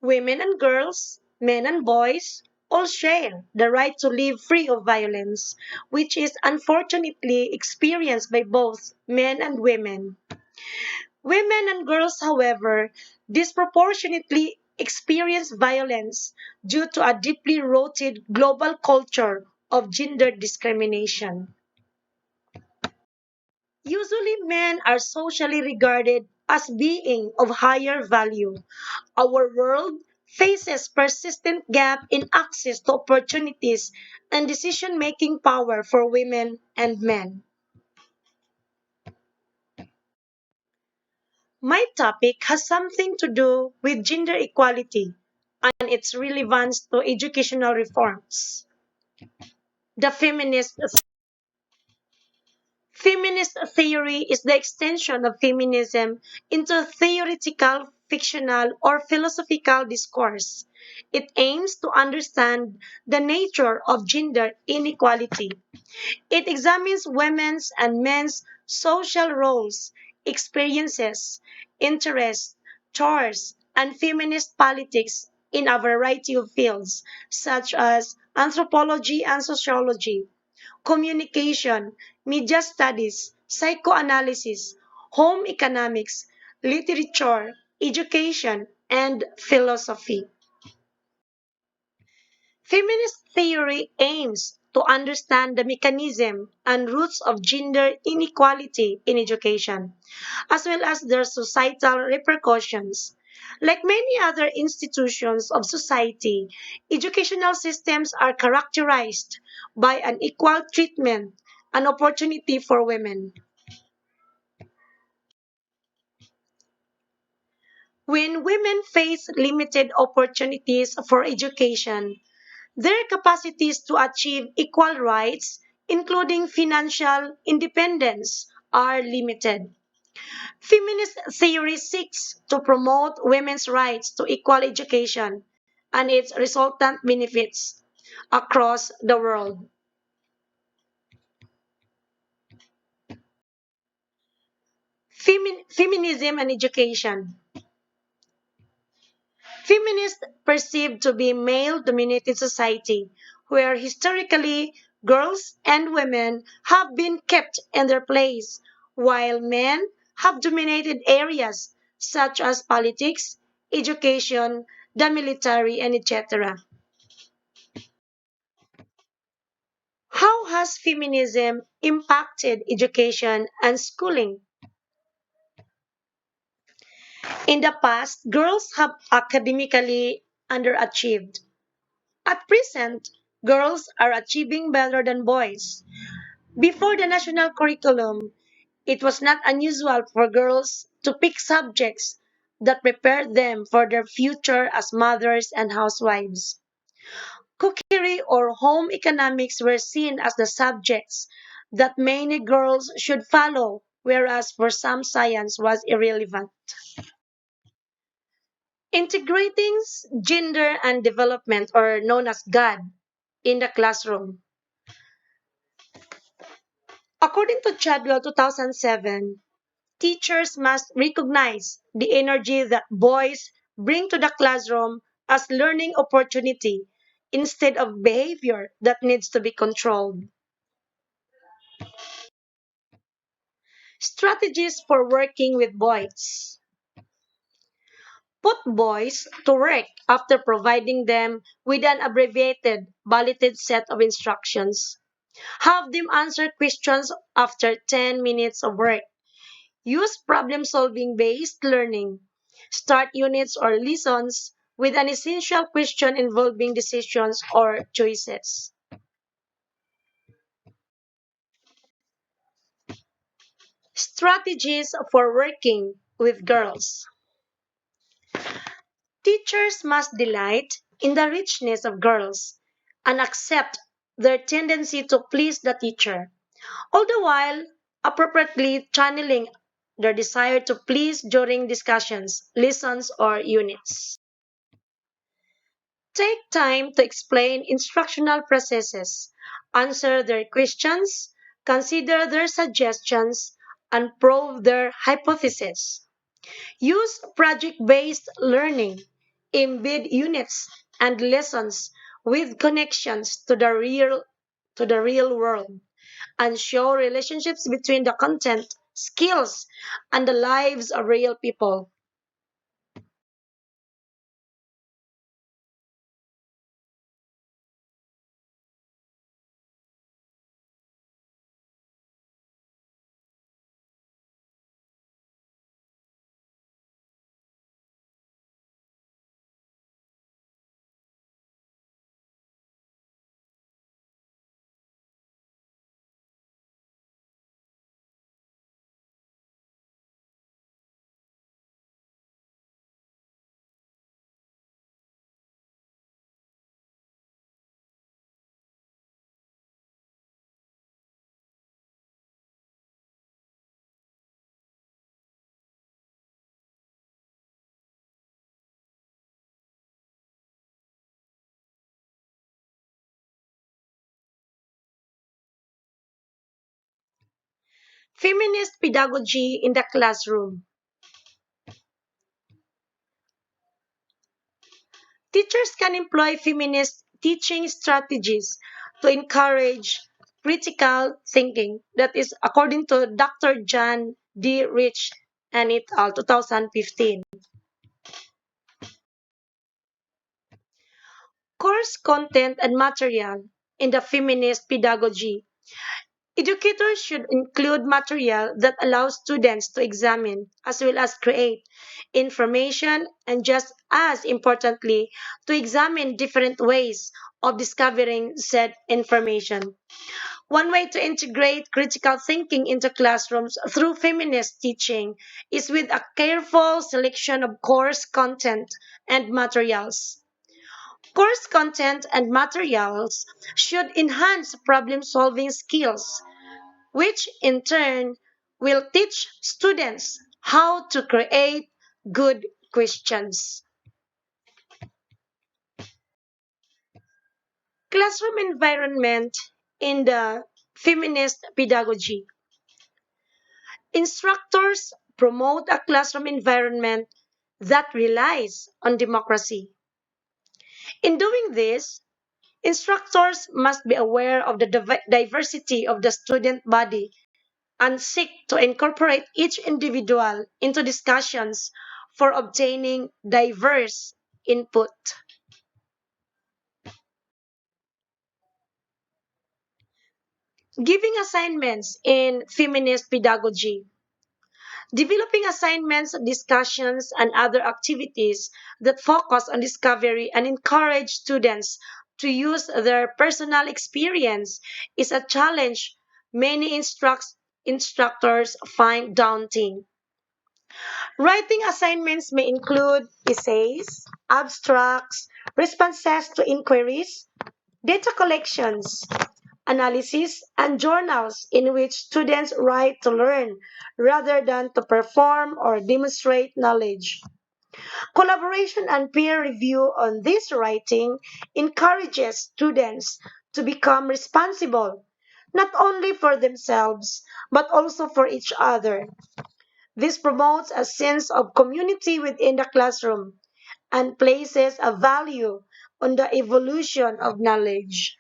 Women and girls, men and boys, all share the right to live free of violence, which is unfortunately experienced by both men and women. Women and girls, however, disproportionately experience violence due to a deeply rooted global culture of gender discrimination. Usually, men are socially regarded as being of higher value. Our world faces persistent gap in access to opportunities and decision-making power for women and men. My topic has something to do with gender equality and its relevance to educational reforms. The feminist theory is the extension of feminism into theoretical, fictional, or philosophical discourse. It aims to understand the nature of gender inequality. It examines women's and men's social roles, experiences, interests, chores, and feminist politics in a variety of fields, such as anthropology and sociology, communication, media studies, psychoanalysis, home economics, literature, education, and philosophy. Feminist theory aims to understand the mechanism and roots of gender inequality in education, as well as their societal repercussions. Like many other institutions of society, educational systems are characterized by unequal treatment and opportunity for women. When women face limited opportunities for education, their capacities to achieve equal rights, including financial independence, are limited. Feminist theory seeks to promote women's rights to equal education and its resultant benefits across the world. Feminism and education. Feminists perceived to be male dominated society where historically girls and women have been kept in their place while men have dominated areas such as politics, education, the military, and etc. How has feminism impacted education and schooling? In the past, girls have academically underachieved. At present, girls are achieving better than boys. Before the national curriculum, it was not unusual for girls to pick subjects that prepared them for their future as mothers and housewives. Cookery or home economics were seen as the subjects that many girls should follow, whereas for some science was irrelevant. Integrating gender and development, or known as GOD, in the classroom. According to Chadwell 2007, teachers must recognize the energy that boys bring to the classroom as learning opportunity instead of behavior that needs to be controlled. Strategies for working with boys. Put boys to work after providing them with an abbreviated, bulleted set of instructions. Have them answer questions after 10 minutes of work. Use problem solving based learning. Start units or lessons with an essential question involving decisions or choices. Strategies for working with girls. Teachers must delight in the richness of girls and accept their tendency to please the teacher, all the while appropriately channeling their desire to please during discussions, lessons, or units. Take time to explain instructional processes, answer their questions, consider their suggestions, and prove their hypotheses. Use project based learning. embed units and lessons with connections to the real world, and show relationships between the content, skills, and the lives of real people. Feminist pedagogy in the classroom. Teachers can employ feminist teaching strategies to encourage critical thinking. That is according to Dr. John D. Rich and et al. 2015. Course content and material in the feminist pedagogy. Educators should include material that allows students to examine as well as create information, and just as importantly, to examine different ways of discovering said information. One way to integrate critical thinking into classrooms through feminist teaching is with a careful selection of course content and materials. Course content and materials should enhance problem solving skills, which in turn will teach students how to create good questions. Classroom environment in the feminist pedagogy. Instructors promote a classroom environment that relies on democracy. In doing this, instructors must be aware of the diversity of the student body and seek to incorporate each individual into discussions for obtaining diverse input. Giving assignments in feminist pedagogy. Developing assignments, discussions, and other activities that focus on discovery and encourage students to use their personal experience is a challenge many instructors find daunting. Writing assignments may include essays, abstracts, responses to inquiries, data collections, analysis, and journals in which students write to learn rather than to perform or demonstrate knowledge. Collaboration and peer review on this writing encourages students to become responsible not only for themselves but also for each other. This promotes a sense of community within the classroom and places a value on the evolution of knowledge.